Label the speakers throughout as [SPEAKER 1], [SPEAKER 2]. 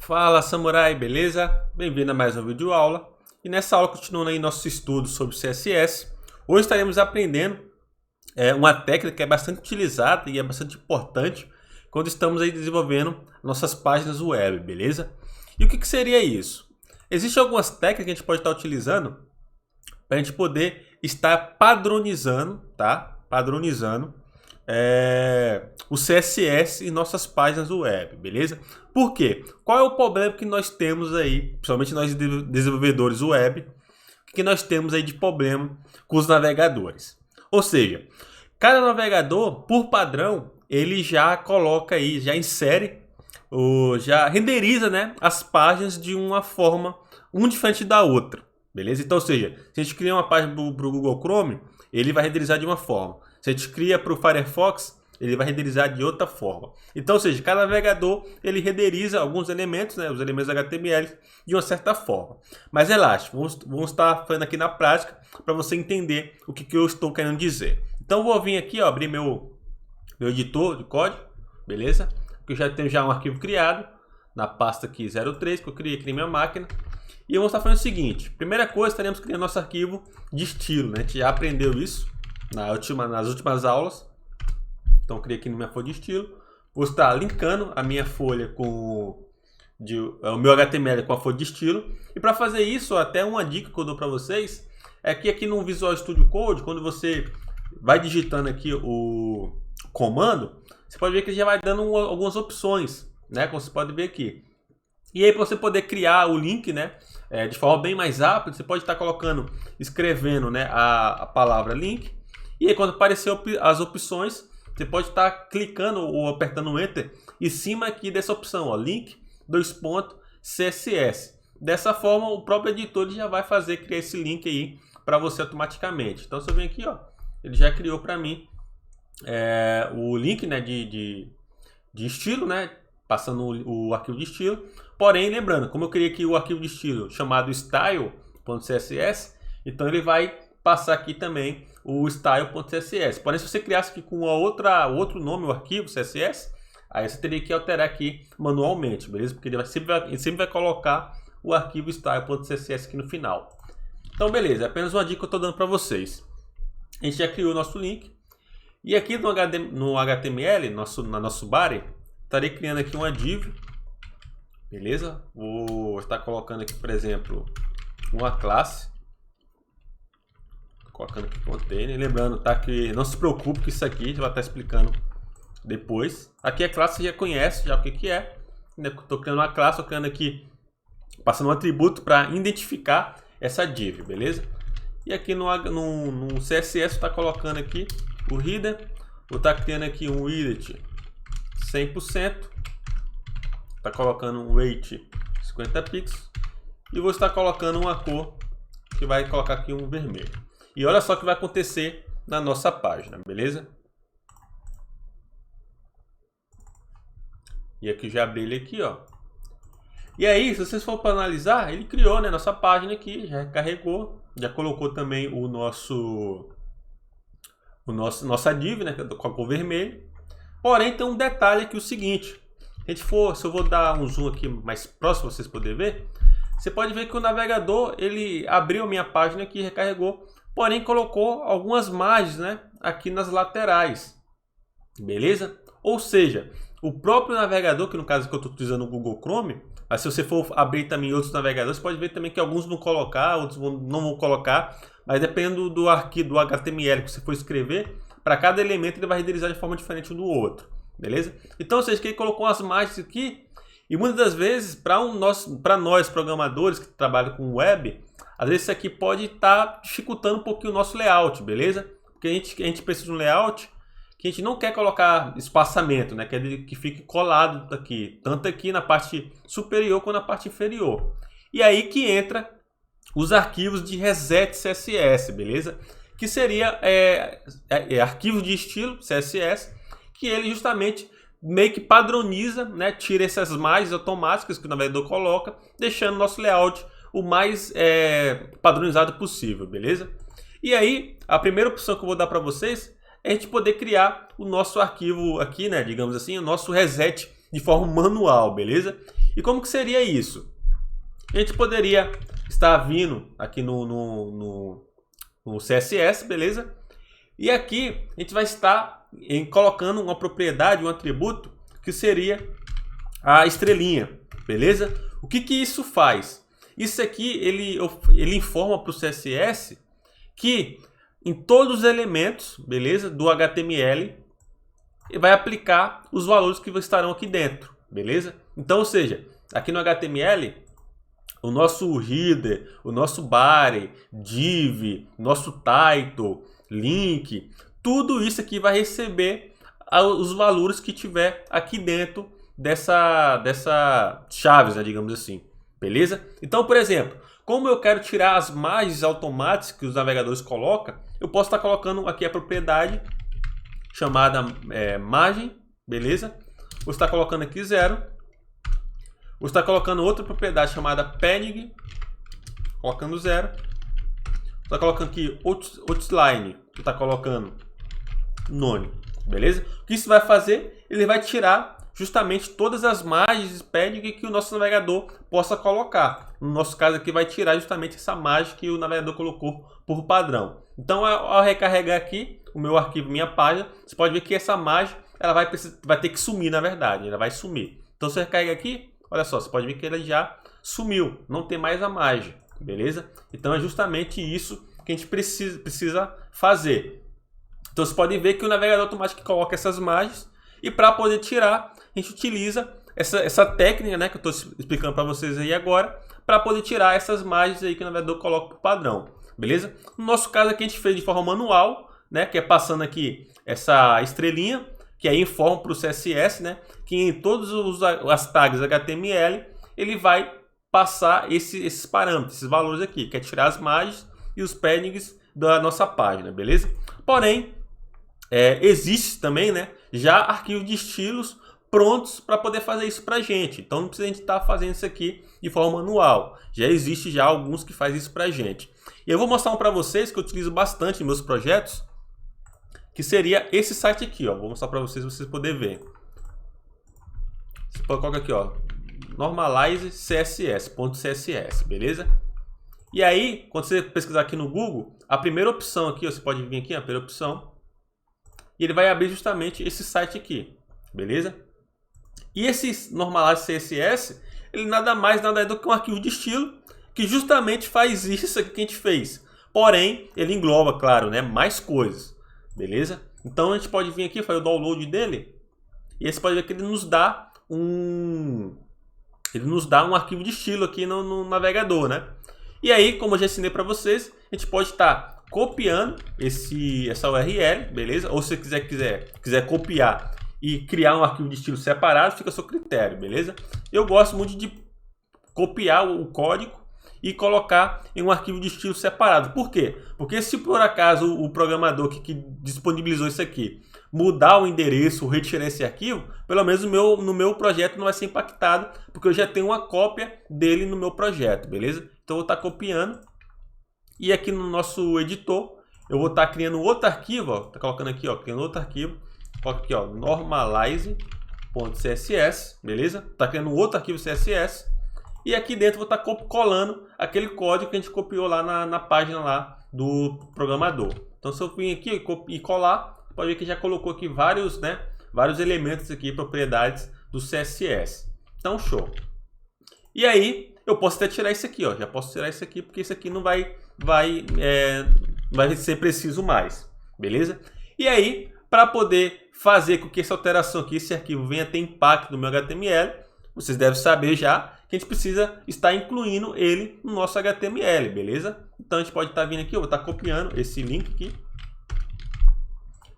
[SPEAKER 1] Fala samurai, beleza? Bem-vindo a mais um vídeo aula. E nessa aula, continuando aí nosso estudo sobre CSS, hoje estaremos aprendendo uma técnica que é bastante utilizada e é bastante importante quando estamos aí desenvolvendo nossas páginas web, beleza? E o que seria isso? Existem algumas técnicas que a gente pode estar utilizando para a gente poder estar padronizando, tá? Padronizando o CSS em nossas páginas web, beleza? Por quê? Qual é o problema que nós temos aí, principalmente nós desenvolvedores web, que nós temos aí de problema com os navegadores? Ou seja, cada navegador, por padrão, ele já coloca aí, já insere, já renderiza, né, as páginas de uma forma, um diferente da outra, beleza? Então, ou seja, se a gente cria uma página para o Google Chrome, ele vai renderizar de uma forma. Se a gente cria para o Firefox, ele vai renderizar de outra forma. Então, ou seja, cada navegador ele renderiza alguns elementos, né, os elementos HTML, de uma certa forma. Mas relaxe, vamos estar fazendo aqui na prática para você entender o que eu estou querendo dizer. Então, vou vir aqui, ó, abrir meu editor de código, beleza? Porque eu já tenho um arquivo criado na pasta aqui 03, que eu criei aqui na minha máquina. E eu vou estar fazendo o seguinte: primeira coisa, estaremos criando nosso arquivo de estilo, né? A gente já aprendeu isso nas últimas aulas. Então, eu criei aqui na minha folha de estilo. Vou estar linkando a minha folha com o meu HTML com a folha de estilo. E para fazer isso, até uma dica que eu dou para vocês é que aqui no Visual Studio Code, quando você vai digitando aqui o comando, você pode ver que ele já vai dando algumas opções, né? Como você pode ver aqui. E aí, para você poder criar o link, né, de forma bem mais rápida, você pode estar escrevendo, né, a palavra link. E aí, quando aparecer as opções, você pode estar clicando ou apertando Enter em cima aqui dessa opção, ó, link, CSS. Dessa forma, o próprio editor já vai criar esse link aí para você automaticamente. Então, se eu venho aqui, ó, ele já criou para mim o link, né, de estilo, né, passando o arquivo de estilo. Porém, lembrando, como eu criei aqui o arquivo de estilo chamado style.css, então ele vai passar aqui também o style.css. Porém, se você criasse aqui com outro nome, o arquivo CSS, aí você teria que alterar aqui manualmente, beleza? Porque ele sempre vai colocar o arquivo style.css aqui no final. Então, beleza, é apenas uma dica que eu estou dando para vocês. A gente já criou o nosso link. E aqui no HTML, na nosso body, estarei criando aqui uma div, beleza? Vou estar colocando aqui, por exemplo, uma classe, colocando aqui container, lembrando, tá, que não se preocupe que isso aqui já vai estar explicando depois. Aqui a classe você já conhece já o que é, estou criando uma classe, estou criando aqui, passando um atributo para identificar essa div, beleza? E aqui no CSS está colocando aqui o header, vou estar criando aqui um widget 100%, está colocando um weight 50 pixels e vou estar colocando uma cor que vai colocar aqui um vermelho. E olha só o que vai acontecer na nossa página, beleza? E aqui já abri ele aqui, ó. E aí, se vocês forem para analisar, ele criou, né, nossa página aqui, já carregou, já colocou também nossa div, né, com a cor vermelha. Porém, tem um detalhe aqui, o seguinte: se eu vou dar um zoom aqui mais próximo para vocês poderem ver, você pode ver que o navegador ele abriu a minha página aqui, recarregou, porém colocou algumas margens, né, aqui nas laterais, beleza? Ou seja, o próprio navegador, que no caso que eu estou utilizando o Google Chrome, mas se você for abrir também outros navegadores, você pode ver também que alguns vão colocar, outros não vão colocar, mas dependendo do arquivo, do HTML que você for escrever, para cada elemento ele vai renderizar de forma diferente um do outro, beleza? Então, ou seja, que ele colocou as margens aqui, e muitas das vezes, para nós programadores que trabalham com web, às vezes isso aqui pode estar dificultando um pouquinho o nosso layout, beleza? Porque a gente precisa de um layout que a gente não quer colocar espaçamento, né? Quer que fique colado aqui, tanto aqui na parte superior quanto na parte inferior. E aí que entra os arquivos de reset CSS, beleza? Que seria arquivo de estilo CSS, que ele justamente meio que padroniza, né? Tira essas margens automáticas que o navegador coloca, deixando o nosso layout o mais padronizado possível, beleza? E aí, a primeira opção que eu vou dar para vocês é a gente poder criar o nosso arquivo aqui, né, digamos assim, o nosso reset de forma manual, beleza? E como que seria isso? A gente poderia estar vindo aqui no CSS, beleza? E aqui a gente vai estar colocando uma propriedade, um atributo, que seria a estrelinha, beleza? O que que isso faz? Isso aqui ele informa para o CSS que em todos os elementos, beleza, do HTML, vai aplicar os valores que estarão aqui dentro, beleza? Então, ou seja, aqui no HTML, o nosso header, o nosso body, div, nosso title, link, tudo isso aqui vai receber os valores que tiver aqui dentro dessa chaves, né, digamos assim, beleza? Então, por exemplo, como eu quero tirar as margens automáticas que os navegadores colocam, eu posso estar colocando aqui a propriedade chamada margem, beleza? Vou estar colocando aqui 0. Vou estar colocando outra propriedade chamada padding, colocando 0. Vou estar colocando aqui outline, vou estar colocando none, beleza? O que isso vai fazer? Ele vai tirar justamente todas as margens de padding que o nosso navegador possa colocar. No nosso caso aqui vai tirar justamente essa margem que o navegador colocou por padrão. Então, ao recarregar aqui o meu arquivo, minha página, você pode ver que essa margem ela vai ter que sumir, na verdade, ela vai sumir. Então, se você recarrega aqui, olha só, você pode ver que ela já sumiu, não tem mais a margem, beleza? Então, é justamente isso que a gente precisa fazer. Então, você pode ver que o navegador automático coloca essas margens e para poder tirar, a gente utiliza essa técnica, né, que eu estou explicando para vocês aí agora, para poder tirar essas margens aí que o navegador coloca por padrão, beleza? No nosso caso aqui a gente fez de forma manual, né, que é passando aqui essa estrelinha, que aí informa para o CSS, né, que em todas as tags HTML ele vai passar esses parâmetros, esses valores aqui, que é tirar as margens e os paddings da nossa página, beleza? Porém, existe também, né, já arquivos de estilos prontos para poder fazer isso para a gente. Então não precisa a gente estar fazendo isso aqui de forma manual. Já existe já alguns que fazem isso para a gente. E eu vou mostrar um para vocês que eu utilizo bastante em meus projetos, que seria esse site aqui, ó. Vou mostrar para vocês poderem ver. Você coloca aqui, ó, normalize css.css, beleza? E aí, quando você pesquisar aqui no Google, a primeira opção aqui, ó, você pode vir aqui, a primeira opção, e ele vai abrir justamente esse site aqui, beleza? E esse normalize CSS, ele nada mais nada é do que um arquivo de estilo que justamente faz isso aqui que a gente fez. Porém, ele engloba, claro, né, mais coisas, beleza? Então a gente pode vir aqui, fazer o download dele, e aí você pode ver que ele nos dá um arquivo de estilo aqui no navegador, né? E aí, como eu já ensinei para vocês, a gente pode estar copiando essa URL, beleza? Ou se você quiser copiar e criar um arquivo de estilo separado, fica a seu critério, beleza? Eu gosto muito de copiar o código e colocar em um arquivo de estilo separado. Por quê? Porque se por acaso o programador que disponibilizou isso aqui mudar o endereço ou retirar esse arquivo, pelo menos no meu projeto não vai ser impactado, porque eu já tenho uma cópia dele no meu projeto, beleza? Então eu vou estar copiando e aqui no nosso editor eu vou estar criando outro arquivo, ó, tá colocando aqui, ó, criando outro arquivo, coloca aqui, ó, normalize.css, beleza? Tá criando um outro arquivo CSS e aqui dentro eu vou estar colando aquele código que a gente copiou lá na página lá do programador. Então se eu vir aqui e colar, pode ver que já colocou aqui vários elementos aqui, propriedades do CSS. Então show. E aí eu posso até tirar isso aqui, ó. Já posso tirar isso aqui porque isso aqui não vai ser preciso mais, beleza? E aí, para poder fazer com que essa alteração aqui, esse arquivo venha ter impacto no meu HTML, vocês devem saber já que a gente precisa estar incluindo ele no nosso HTML, beleza? Então a gente pode estar vindo aqui, eu vou estar copiando esse link aqui.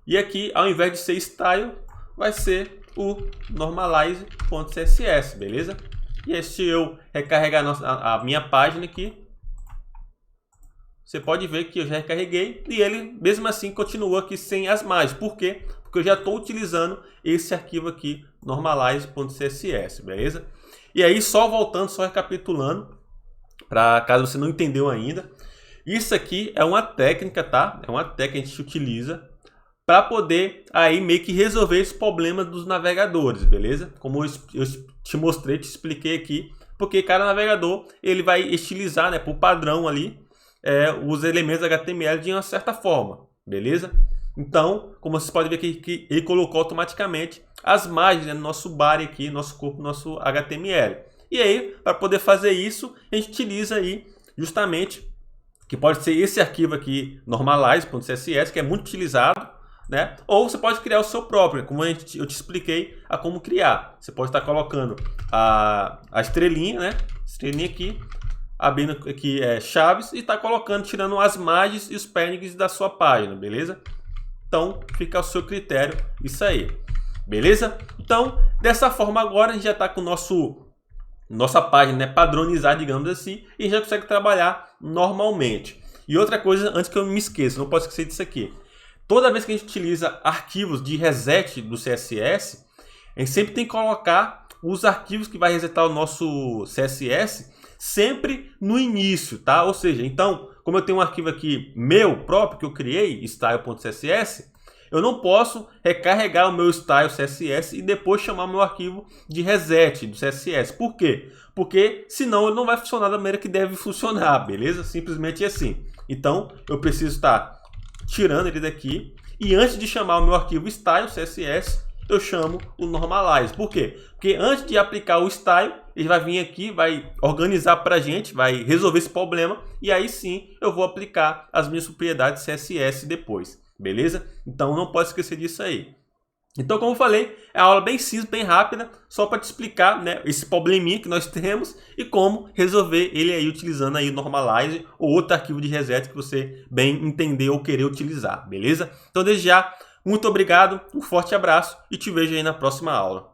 [SPEAKER 1] E aqui, ao invés de ser style, vai ser o normalize.css, beleza? E aí, se eu recarregar a minha página aqui, você pode ver que eu já recarreguei e ele, mesmo assim, continua aqui sem as margens. Por quê? Porque eu já estou utilizando esse arquivo aqui, normalize.css, beleza? E aí, só voltando, só recapitulando, para caso você não entendeu ainda, isso aqui é uma técnica, tá? É uma técnica que a gente utiliza para poder aí meio que resolver esse problema dos navegadores, beleza? Como eu te mostrei, te expliquei aqui, porque cada navegador ele vai estilizar, né, por padrão ali os elementos HTML de uma certa forma, beleza? Então, como vocês podem ver aqui, que ele colocou automaticamente as margens, né, no nosso body aqui, nosso corpo, nosso HTML. E aí, para poder fazer isso, a gente utiliza aí justamente, que pode ser esse arquivo aqui, normalize.css, que é muito utilizado, né? Ou você pode criar o seu próprio, como eu te expliquei a como criar. Você pode estar colocando a estrelinha, né? Estrelinha aqui, abrindo aqui chaves e está colocando, tirando as margens e os paddings da sua página, beleza? Então fica ao seu critério isso aí, beleza? Então dessa forma agora a gente já está com nossa página, né, padronizada, digamos assim, e já consegue trabalhar normalmente. E outra coisa, antes que eu me esqueça, não posso esquecer disso aqui. Toda vez que a gente utiliza arquivos de reset do CSS, a gente sempre tem que colocar os arquivos que vai resetar o nosso CSS sempre no início, tá? Ou seja, então, como eu tenho um arquivo aqui meu próprio que eu criei, style.css, eu não posso recarregar o meu style CSS e depois chamar o meu arquivo de reset do CSS. Por quê? Porque senão ele não vai funcionar da maneira que deve funcionar, beleza? Simplesmente assim. Então, eu preciso estar tirando ele daqui e antes de chamar o meu arquivo style CSS, eu chamo o normalize. Por quê? Porque antes de aplicar o style, ele vai vir aqui, vai organizar para a gente, vai resolver esse problema e aí sim eu vou aplicar as minhas propriedades CSS depois, beleza? Então não pode esquecer disso aí. Então, como eu falei, é uma aula bem simples, bem rápida, só para te explicar, né, esse probleminha que nós temos e como resolver ele aí utilizando aí o normalize ou outro arquivo de reset que você bem entender ou querer utilizar, beleza? Então, desde já, muito obrigado, um forte abraço e te vejo aí na próxima aula.